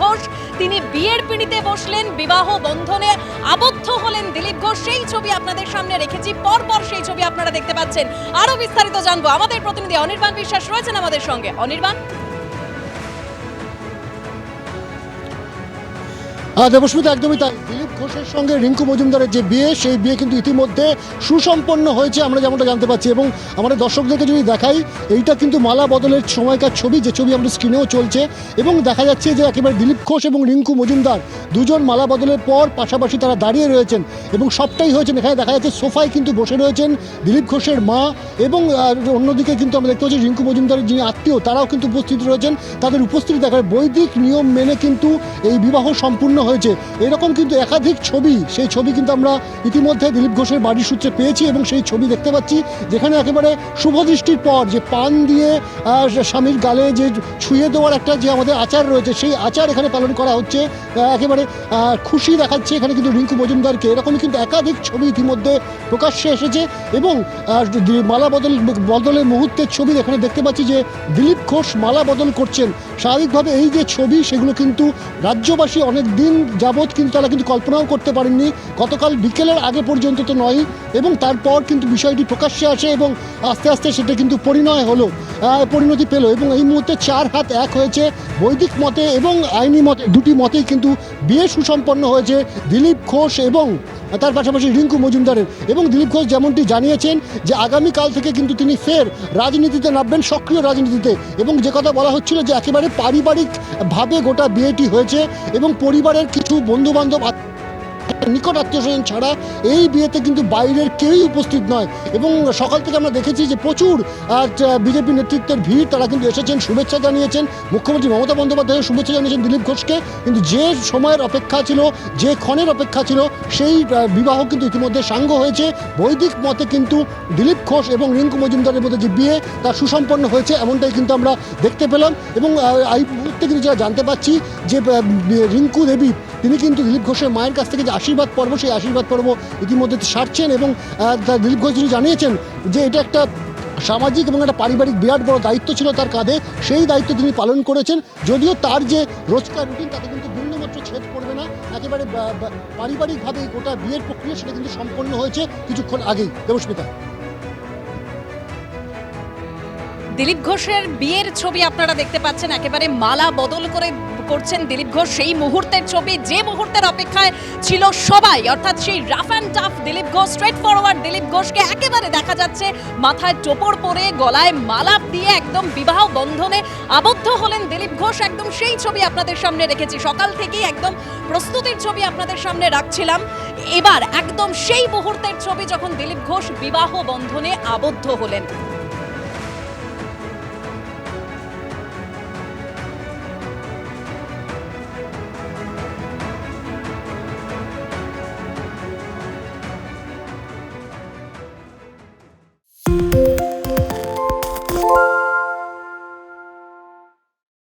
ঘোষ, তিনি বিয়ের পিঁড়িতে বসলেন, বিবাহ বন্ধনে আবদ্ধ হলেন দিলীপ ঘোষ। সেই ছবি আপনাদের সামনে রেখেছি, পরপর সেই ছবি আপনারা দেখতে পাচ্ছেন। আরো বিস্তারিত জানবো, আমাদের প্রতিনিধি অনির্বাণ বিশ্বাস রয়েছেন আমাদের সঙ্গে। অনির্বাণ। দেবস্মিতা, একদমই তাই। দিলীপ ঘোষের সঙ্গে রিঙ্কু মজুমদারের যে বিয়ে, সেই বিয়ে কিন্তু ইতিমধ্যে সুসম্পন্ন হয়েছে, আমরা যেমনটা জানতে পারছি। এবং আমাদের দর্শকদেরকে যদি দেখাই, এইটা কিন্তু মালা বদলের সময়কার ছবি, যে ছবি আমাদের স্ক্রিনেও চলছে। এবং দেখা যাচ্ছে যে একেবারে দিলীপ ঘোষ এবং রিঙ্কু মজুমদার দুজন মালা বদলের পর পাশাপাশি তারা দাঁড়িয়ে রয়েছেন এবং সবটাই হয়েছেন। এখানে দেখা যাচ্ছে সোফায় কিন্তু বসে রয়েছেন দিলীপ ঘোষের মা, এবং অন্যদিকে কিন্তু আমরা দেখতে পাচ্ছি রিঙ্কু মজুমদারের যিনি আত্মীয়, তারাও কিন্তু উপস্থিত রয়েছেন। তাদের উপস্থিতি দেখা বৈদিক নিয়ম মেনে কিন্তু এই বিবাহ সম্পূর্ণ হয়েছে। এরকম কিন্তু একাধিক ছবি, সেই ছবি কিন্তু আমরা ইতিমধ্যে দিলীপ ঘোষের বাড়ির সূত্রে পেয়েছি এবং সেই ছবি দেখতে পাচ্ছি, যেখানে একেবারে শুভদৃষ্টির পর যে পান দিয়ে স্বামীর গালে যে ছুঁয়ে দেওয়ার একটা যে আমাদের আচার রয়েছে, সেই আচার এখানে পালন করা হচ্ছে। একেবারে খুশি দেখাচ্ছে এখানে কিন্তু রিঙ্কু মজুমদারকে। এরকমই কিন্তু একাধিক ছবি ইতিমধ্যে প্রকাশ্যে এসেছে এবং মালা বদলের মুহূর্তের ছবি এখানে দেখতে পাচ্ছি যে দিলীপ ঘোষ মালা বদল করছেন। স্বাভাবিকভাবে এই যে ছবি, সেগুলো কিন্তু রাজ্যবাসী অনেক দিন যাবৎ কিন্তু তারা কিন্তু কল্পনাও করতে পারেননি, গতকাল বিকেলের আগে পর্যন্ত তো নয়। এবং তারপর কিন্তু বিষয়টি প্রকাশ্যে আসে এবং আস্তে আস্তে সেটা কিন্তু পরিণতি পেল। এবং এই মুহূর্তে চার হাত এক হয়েছে, বৈদিক মতে এবং আইনি মতে, দুটি মতেই কিন্তু বিয়ে সুসম্পন্ন হয়েছে দিলীপ ঘোষ এবং তার পাশাপাশি রিঙ্কু মজুমদারের। এবং দিলীপ ঘোষ যেমনটি জানিয়েছেন যে আগামীকাল থেকে কিন্তু তিনি ফের রাজনীতিতে নামবেন, সক্রিয় রাজনীতিতে। এবং যে কথা বলা হচ্ছিল যে একেবারে পারিবারিকভাবে গোটা বিয়েটি হয়েছে এবং পরিবারের কিছু বন্ধুবান্ধব নিকট আত্মীয় স্বজন ছাড়া এই বিয়েতে কিন্তু বাইরের কেউই উপস্থিত নয়। এবং সকাল থেকে আমরা দেখেছি যে প্রচুর বিজেপি নেতৃত্বের ভিড়, তারা কিন্তু এসেছেন, শুভেচ্ছা জানিয়েছেন। মুখ্যমন্ত্রী মমতা বন্দ্যোপাধ্যায়ের শুভেচ্ছা জানিয়েছেন দিলীপ ঘোষকে। কিন্তু যে সময়ের অপেক্ষা ছিল, যে ক্ষণের অপেক্ষা ছিল, সেই বিবাহ কিন্তু ইতিমধ্যে সাঙ্গ হয়েছে। বৈদিক মতে কিন্তু দিলীপ ঘোষ এবং রিঙ্কু মজুমদারের মধ্যে যে বিয়ে, তা সুসম্পন্ন হয়েছে, এমনটাই কিন্তু আমরা দেখতে পেলাম। এবং এই মুহূর্তে কিন্তু যেটা জানতে পারছি যে রিঙ্কু দেবী, তিনি কিন্তু দিলীপ ঘোষের মায়ের কাছ থেকে যে আশীর্বাদ পর্ব, সেই আশীর্বাদ পর্ব ইতিমধ্যে সারছেন। এবং দিলীপ ঘোষ যিনি জানিয়েছেন যে এটা একটা সামাজিক এবং একটা পারিবারিক বিরাট বড় দায়িত্ব ছিল তার কাঁধে, সেই দায়িত্ব তিনি পালন করেছেন। যদিও তার যে রোজকার রুটিন, তাতে কিন্তু বিন্দুমাত্র ছেদ পড়বে না। একেবারে পারিবারিকভাবে গোটা বিয়ের প্রক্রিয়া সেটা কিন্তু সম্পন্ন হয়েছে কিছুক্ষণ আগেই। দেবস্মিতা। দিলীপ ঘোষের বিয়ের ছবি আপনারা দেখতে পাচ্ছেন, একেবারে মালা বদল করছেন দিলীপ ঘোষ। সেই মুহূর্তের ছবি, যে মুহূর্তের অপেক্ষায় ছিল সবাই, অর্থাৎ সেই rough and tough Dilip Ghosh, straight forward Dilip ঘোষকে একেবারে দেখা যাচ্ছে মাথায় টোপর পরে, গলায় মালা দিয়ে একদম বিবাহ বন্ধনে আবদ্ধ হলেন দিলীপ ঘোষ। একদম সেই ছবি আপনাদের সামনে রেখেছি, সকাল থেকেই একদম প্রস্তুতির ছবি আপনাদের সামনে রাখছিলাম। এবার একদম সেই মুহূর্তের ছবি, যখন দিলীপ ঘোষ বিবাহ বন্ধনে আবদ্ধ হলেন।